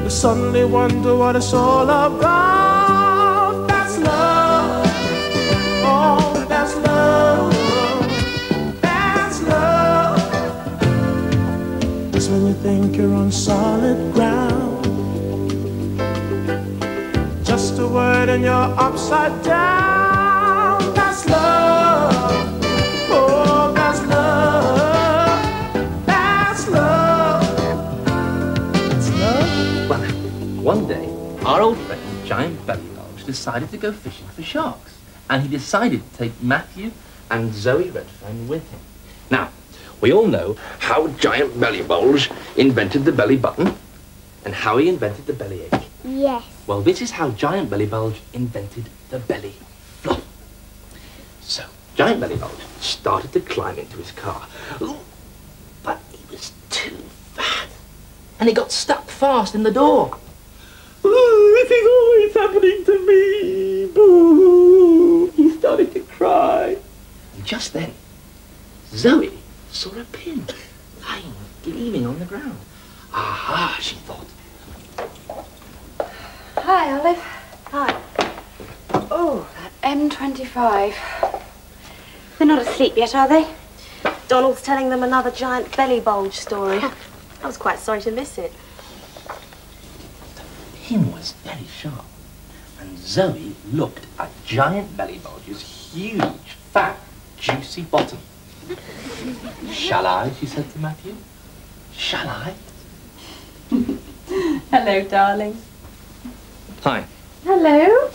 You suddenly wonder what it's all about. That's love. Oh, that's love. That's love. It's when you think you're on solid ground. Just a word and you're upside down. That's love. Oh, that's love. That's love. That's love. Well, one day, our old friend, Giant Belly Bulge, decided to go fishing for sharks. And he decided to take Matthew and Zoe Redfern with him. Now, we all know how Giant Belly Bulge invented the belly button and how he invented the belly ache. Yes. Well, this is how Giant Belly Bulge invented the belly flop. So, Giant Belly Bulge started to climb into his car. Ooh, but he was too fat. And he got stuck fast in the door. Ooh, this is always happening to me. Boo. He started to cry. And just then, Zoe saw a pin lying, gleaming on the ground. Aha, she thought. Hi, Olive. Hi. Oh, that M25. They're not asleep yet, are they? Donald's telling them another Giant Belly Bulge story. I was quite sorry to miss it. The pin was very sharp, and Zoe looked at Giant Belly Bulge's huge, fat, juicy bottom. Shall I? She said to Matthew. Shall I? Hello, darling. Hi. Hello.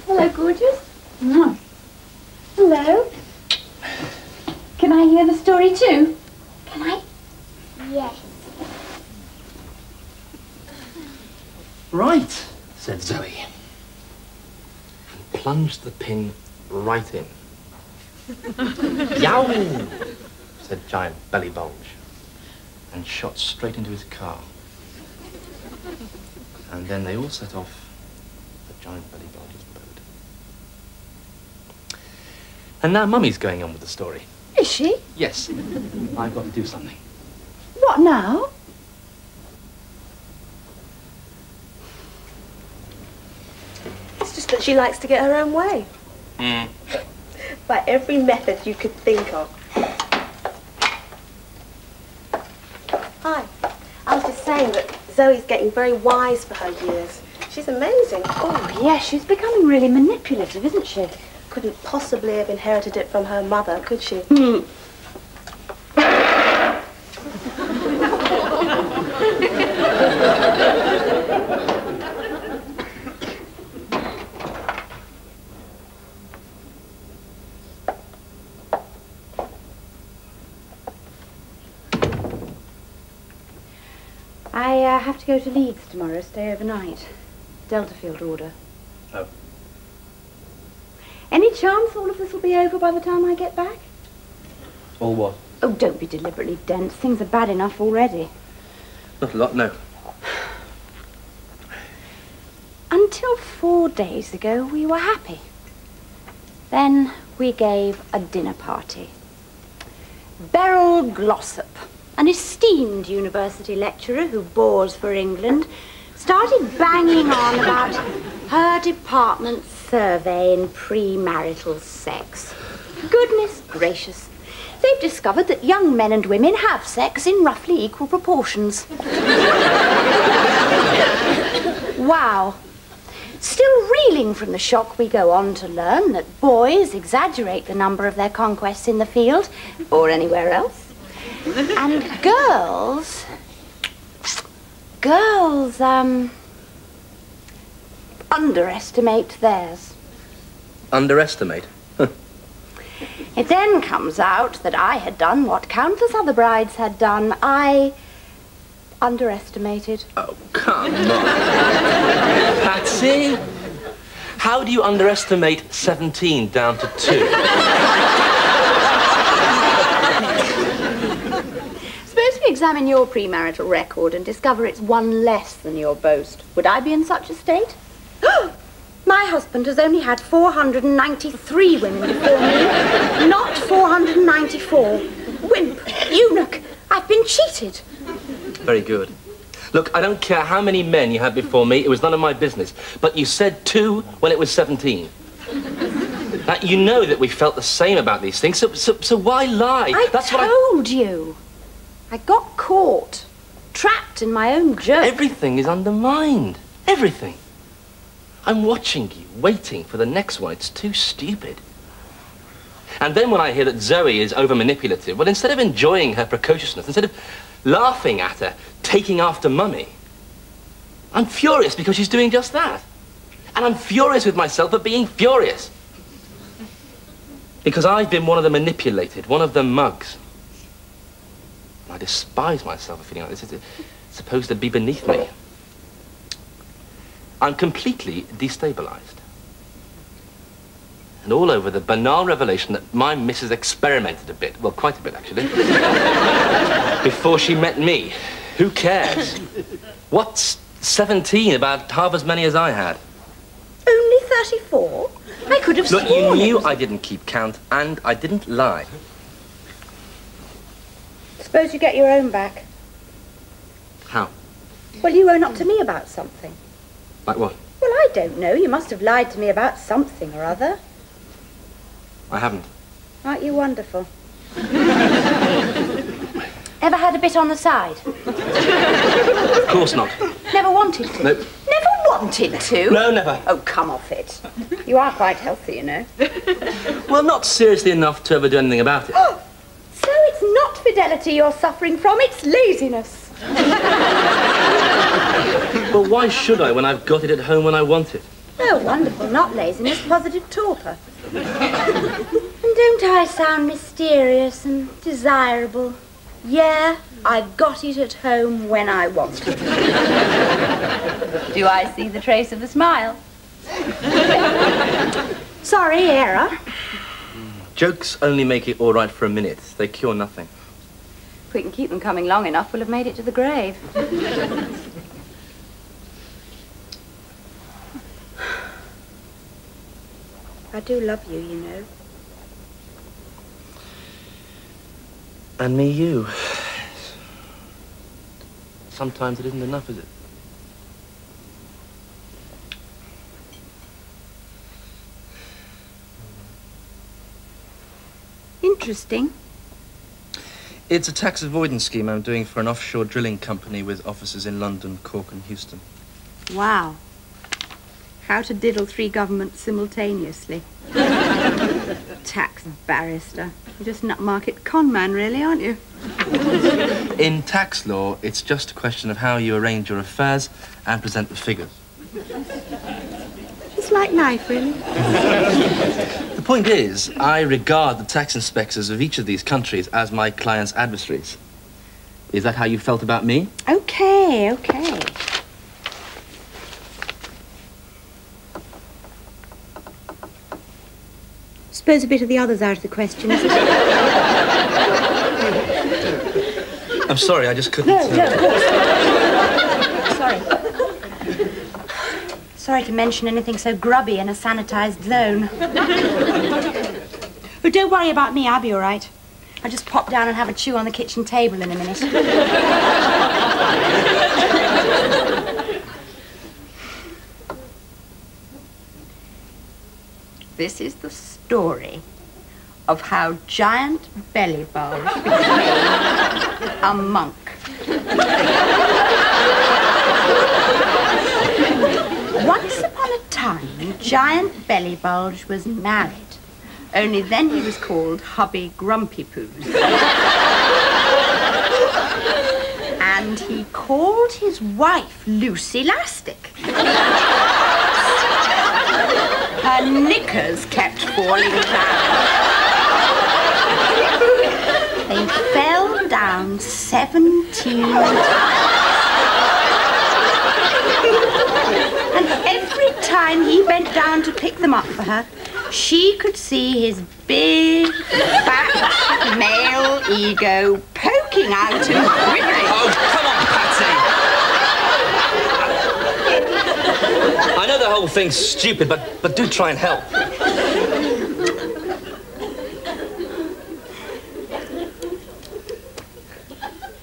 Hello, gorgeous. Mwah. Hello. Can I hear the story too? Can I? Yes. Right, said Zoe, and plunged the pin right in. Yow! Said Giant Belly Bulge, and shot straight into his car. And then they all set off for Giant Belly Bulge's boat. And now Mummy's going on with the story. Is she? Yes, I've got to do something. What now? It's just that she likes to get her own way. By every method you could think of. Hi. I was just saying that Zoe's getting very wise for her years. She's amazing. Oh, yes, she's becoming really manipulative, isn't she? Couldn't possibly have inherited it from her mother, could she? I have to go to Leeds tomorrow, stay overnight. Delta field order. Oh. Any chance all of this will be over by the time I get back? Or what? Oh, don't be deliberately dense. Things are bad enough already. Not a lot, no. Until 4 days ago, we were happy. Then we gave a dinner party. Beryl Glossop, an esteemed university lecturer who bores for England, started banging on about her department's survey in premarital sex. Goodness gracious. They've discovered that young men and women have sex in roughly equal proportions. Wow. Still reeling from the shock, we go on to learn that boys exaggerate the number of their conquests in the field, or anywhere else. And girls underestimate theirs. Underestimate? It then comes out that I had done what countless other brides had done. I underestimated. Oh, come on. Patsy, how do you underestimate 17 down to 2? Suppose we examine your premarital record and discover it's one less than your boast. Would I be in such a state? My husband has only had 493 women before me, not 494. Wimp, eunuch, I've been cheated. Very good. Look, I don't care how many men you had before me. It was none of my business. But you said 2 when it was 17. Now, you know that we felt the same about these things, so why lie? I told you. I got caught. Trapped in my own joke. Everything is undermined. Everything. I'm watching you, waiting for the next one. It's too stupid. And then when I hear that Zoe is over-manipulative, well, instead of enjoying her precociousness, instead of laughing at her, taking after Mummy, I'm furious because she's doing just that. And I'm furious with myself for being furious. Because I've been one of the manipulated, one of the mugs. I despise myself for feeling like this. It's supposed to be beneath me. I'm completely destabilized. And all over the banal revelation that my missus experimented a bit, well, quite a bit, actually, before she met me. Who cares? What's 17 about half as many as I had? Only 34? I could have sworn. Look, you knew I didn't keep count, and I didn't lie. Suppose you get your own back. How? Well, you own up to me about something. Like what? Well, I don't know. You must have lied to me about something or other. I haven't. Aren't you wonderful? Ever had a bit on the side? Of course not. Never wanted to? Nope. Never wanted to? No, never. Oh, come off it. You are quite healthy, you know. Well, not seriously enough to ever do anything about it. Oh, so it's not fidelity you're suffering from, it's laziness. Well, why should I when I've got it at home when I want it? Oh, wonderful. Not laziness, positive torpor. And don't I sound mysterious and desirable? Yeah, I've got it at home when I want it. Do I see the trace of a smile? Sorry, Era. Jokes only make it all right for a minute. They cure nothing. If we can keep them coming long enough, we'll have made it to the grave. I do love you, you know. And me, you. Sometimes it isn't enough, is it? Interesting. It's a tax avoidance scheme I'm doing for an offshore drilling company with offices in London, Cork and Houston. Wow. How to diddle 3 governments simultaneously. Tax barrister. You're just an upmarket con man, really, aren't you? In tax law, it's just a question of how you arrange your affairs and present the figures. It's like life, really. The point is, I regard the tax inspectors of each of these countries as my client's adversaries. Is that how you felt about me? Okay, okay. Suppose a bit of the other's out of the question, isn't it? I'm sorry, I just couldn't... No, of course. Sorry. Sorry to mention anything so grubby in a sanitized zone. But don't worry about me, I'll be all right. I'll just pop down and have a chew on the kitchen table in a minute. This is the story of how Giant Belly Bulge became a monk. Once upon a time, Giant Belly Bulge was married. Only then he was called Hubby Grumpy Poos. And he called his wife Lucy Elastic. Her knickers kept falling down. They fell down 17 times. And every time he bent down to pick them up for her, she could see his big, fat, male ego poking out and quivering. Oh, come on, Patsy! I know the whole thing's stupid, but do try and help.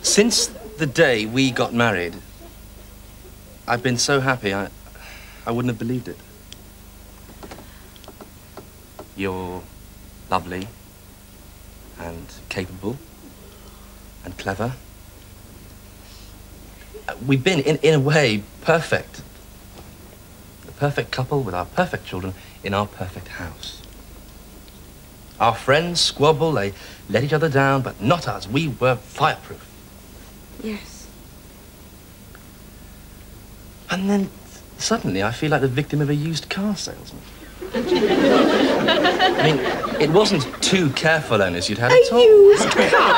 Since the day we got married, I've been so happy, I wouldn't have believed it. You're lovely and capable and clever. We've been, in a way, perfect. The perfect couple with our perfect children in our perfect house. Our friends squabble, they let each other down, but not us. We were fireproof. Yes. And then, suddenly, I feel like the victim of a used car salesman. I mean, it wasn't two careful owners you'd had at all. A used car?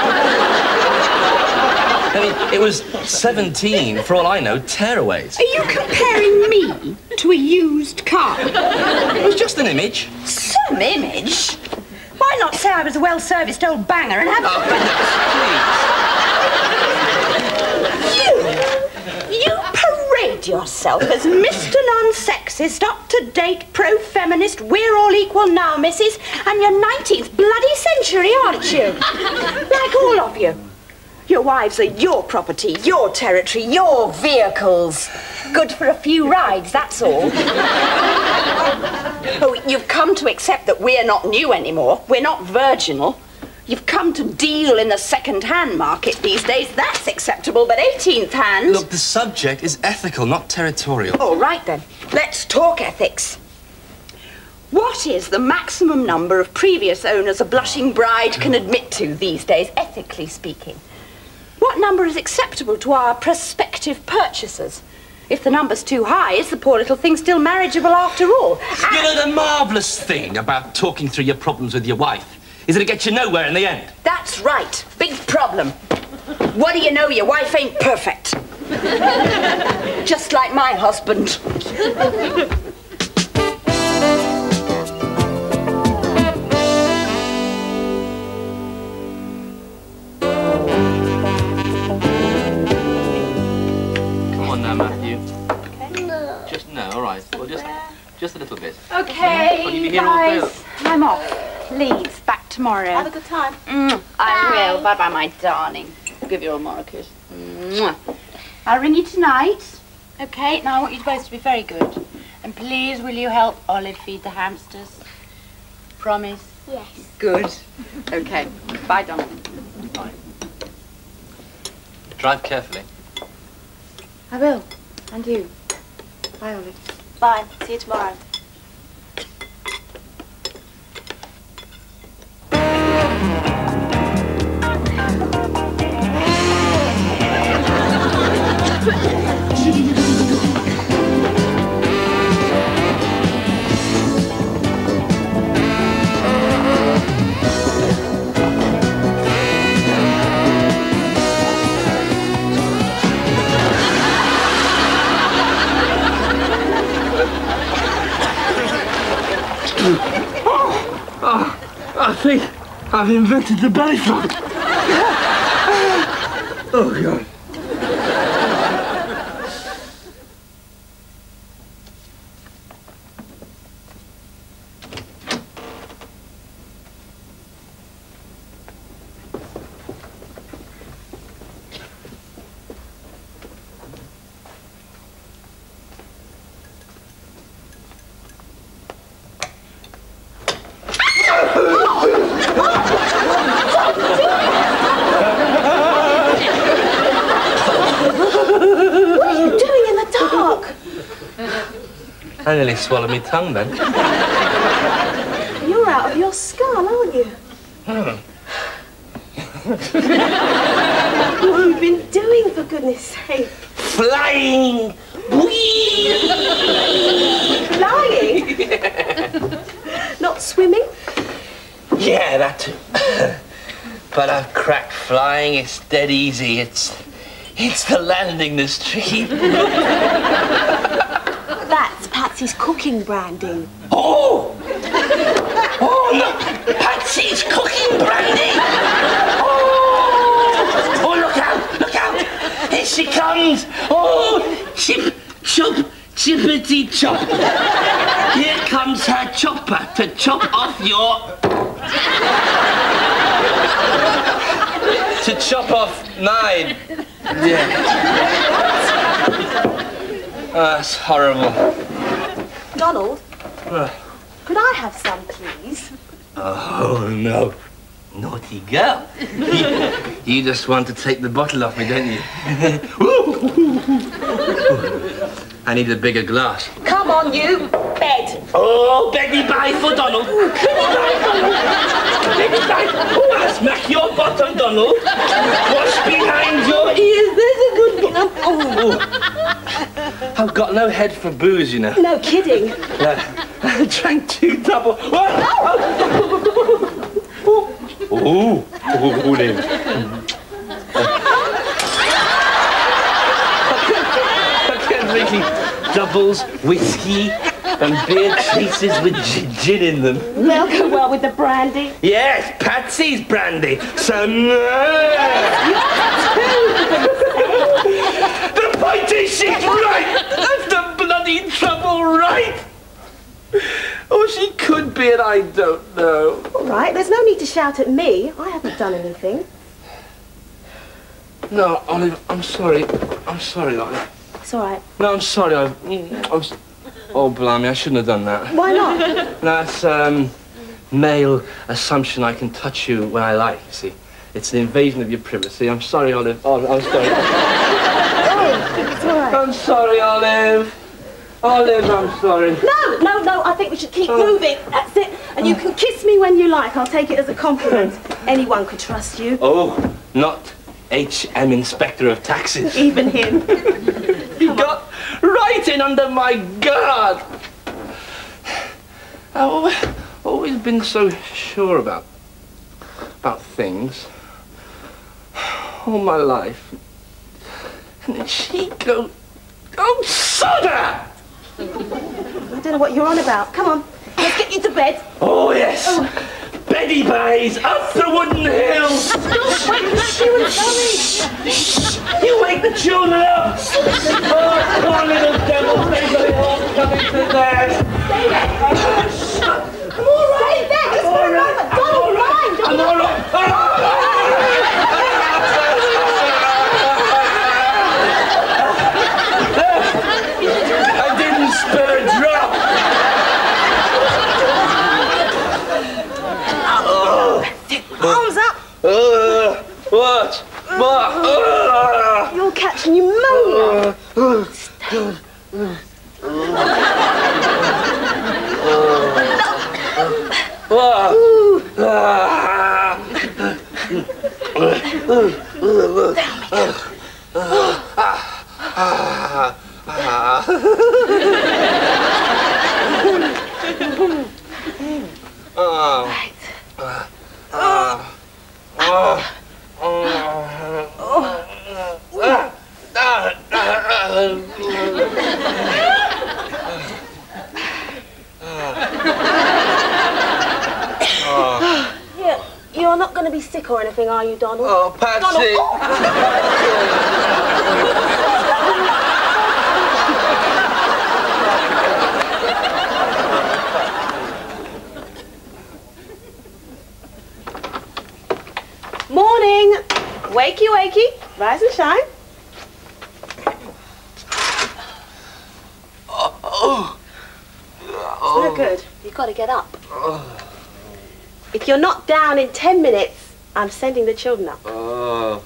I mean, it was 17, for all I know, tearaways. Are you comparing me to a used car? It was just an image. Some image? Why not say I was a well-serviced old banger and have... Oh, please. You parade yourself as Mr. Non-Sexist, up-to-date, pro-feminist, we're all equal now, missus, and you're 19th bloody century, aren't you? Like all of you. Your wives are your property, your territory, your vehicles. Good for a few rides, that's all. Oh, you've come to accept that we're not new anymore. We're not virginal. You've come to deal in the second-hand market these days. That's acceptable, but 18th hand... Look, the subject is ethical, not territorial. All right, then. Let's talk ethics. What is the maximum number of previous owners a blushing bride can admit to these days, ethically speaking? What number is acceptable to our prospective purchasers? If the number's too high, is the poor little thing still marriageable after all? You know, the marvellous thing about talking through your problems with your wife is that it gets you nowhere in the end. That's right. Big problem. What do you know? Your wife ain't perfect. Just like my husband. Come on now, Matthew. No. Just no, all right. Well, just a little bit. Okay, Will you be here all day? guys, I'm off. Leave. Back tomorrow. Have a good time. I will. Bye-bye, my darling. I'll give you all more a kiss. I'll ring you tonight. Okay, now I want you both to be very good. And please, will you help Olive feed the hamsters? Promise? Yes. Good. Okay. Bye, Donna. Bye. Drive carefully. I will. And you. Bye, Olive. Bye. See you tomorrow. I think I've invented the belly flop. Oh, God. I nearly swallowed my tongue then. You're out of your skull, aren't you? Oh. What have you been doing, for goodness sake? Flying! Whee! Flying? Yeah. Not swimming? Yeah, that too. But I've cracked flying. It's dead easy. It's the landing that's tricky. That's Patsy's cooking brandy. Oh! Oh, look! Patsy's cooking brandy! Oh! Oh, look out! Look out! Here she comes! Oh! Chip, chop, chippity chop! Here comes her chopper to chop off your... to chop off mine. Yeah. That's horrible. Donald, could I have some, please? Oh, no. Naughty girl. You just want to take the bottle off me, don't you? I need a bigger glass. Come on, you. Bed. Oh, Betty Bye for Donald. Betty Bye. Oh, I'll smack your bottom, Donald. Wash behind your ears. There's a good boy. Oh. I've got no head for booze, you know. No kidding. I drank 2 double. Oh, then. I kept drinking doubles, whiskey, and beer chases with gin in them. They'll go well with the brandy. Yes, Patsy's brandy. So the point is, she's right. That's the bloody trouble, right? Or she could be, and I don't know. All right, there's no need to shout at me. I haven't done anything. No, Olive, I'm sorry. I'm sorry, Olive. It's all right. No, I'm sorry. Oh, blimey, I shouldn't have done that. Why not? That's male assumption I can touch you when I like, you see. It's an invasion of your privacy. I'm sorry, Olive. Oh, I'm sorry. Oh, it's all right. I'm sorry, Olive. Olive, I'm sorry. No, I think we should keep moving. That's it. And you can kiss me when you like. I'll take it as a compliment. Anyone could trust you. Oh, not HM Inspector of Taxes. Even him. He got right in under my guard. I've always been so sure about things. All my life. And then she goes, oh, soda! I don't know what you're on about. Come on, let's get you to bed. Oh, yes. Oh. Betty Bays up the wooden hill. Don't wake the children, Shh! You wake the children up. Oh, poor little devils. They all coming to death. I'm all right. Stay there, just for a moment. Don't mind. I'm all right. I didn't spill a drop. Arms up. What? You're catching pneumonia. Stay. You're not going to be sick or anything, are you, Donald? Oh, Patsy. Donald. Morning. Wakey, wakey. Rise and shine. It's no good. You've got to get up. If you're not down in 10 minutes, I'm sending the children up. Oh.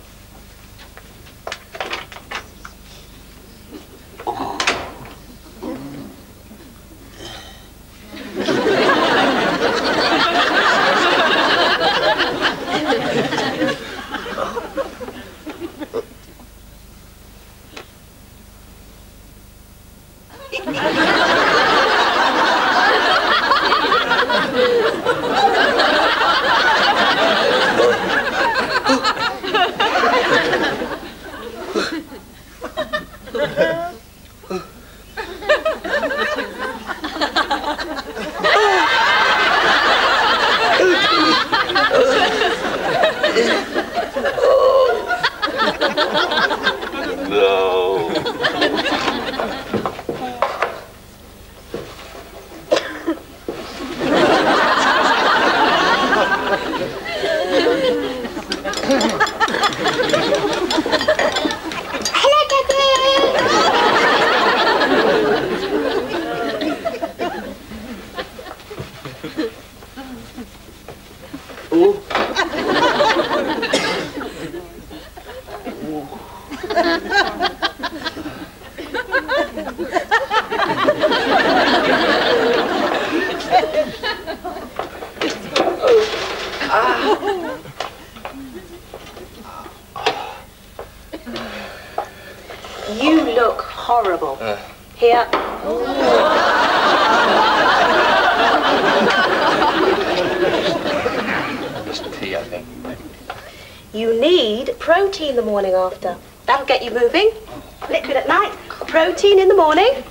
horrible. Here. Just tea, I think. You need protein the morning after. That'll get you moving. Liquid at night, protein in the morning.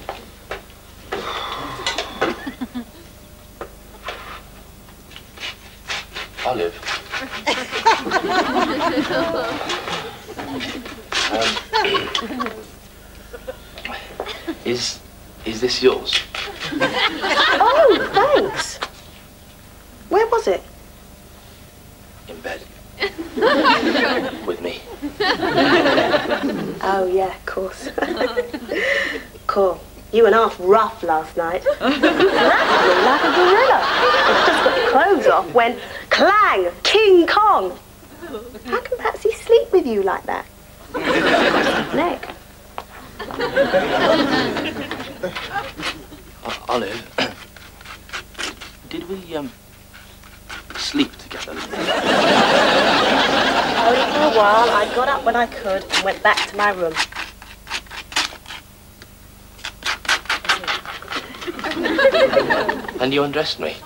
Olive. Is this yours? Oh, thanks. Where was it? In bed. With me. Oh, yeah, of course. Cool. You went half rough last night. Like a gorilla. Just got your clothes off when clang, King Kong. How can Patsy sleep with you like that? Neck. Olive, did we sleep together? Only for a while. I got up when I could and went back to my room. And you undressed me?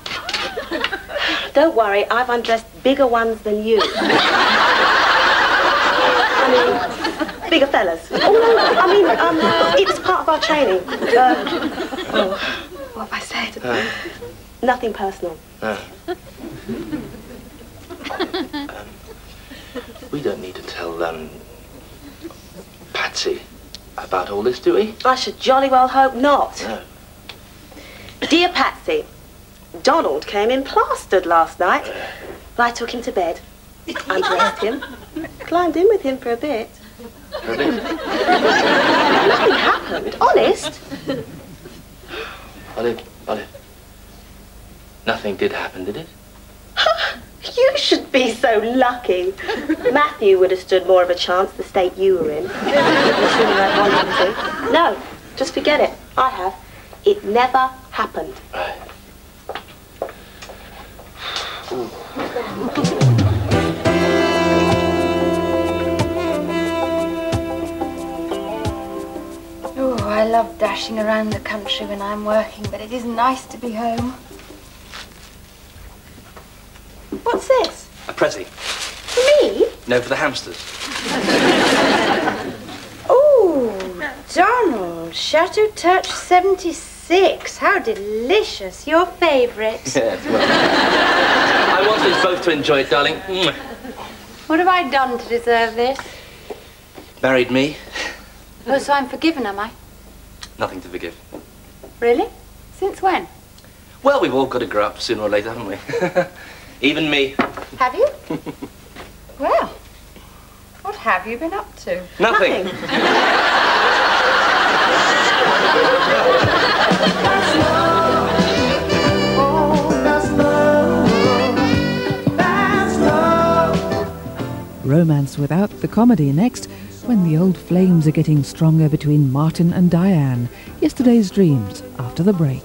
Don't worry, I've undressed bigger ones than you. I mean, bigger fellas. Oh, no, I mean, it was part of our training. What have I said? Nothing personal. We don't need to tell Patsy about all this, do we? I should jolly well hope not. No. Dear Patsy, Donald came in plastered last night. I took him to bed, undressed him, climbed in with him for a bit. For a bit? Nothing happened, honest. Olive. Nothing did happen, did it? You should be so lucky. Matthew would have stood more of a chance the state you were in. Assuming I wanted to. No, just forget it. I have. It never happened. Right. Oh, I love dashing around the country when I'm working, but it is nice to be home. What's this? A prezi. For me? No, for the hamsters. Oh, Donald, Chateau Touch 76. How delicious. Your favourite. Yes, well, I wanted us both to enjoy it, darling. What have I done to deserve this? Married me. Oh, so I'm forgiven, am I? Nothing to forgive. Really? Since when? Well, we've all got to grow up sooner or later, haven't we? Even me. Have you? Well, what have you been up to? Nothing. Romance without the comedy next, when the old flames are getting stronger between Martin and Diane. Yesterday's dreams after the break.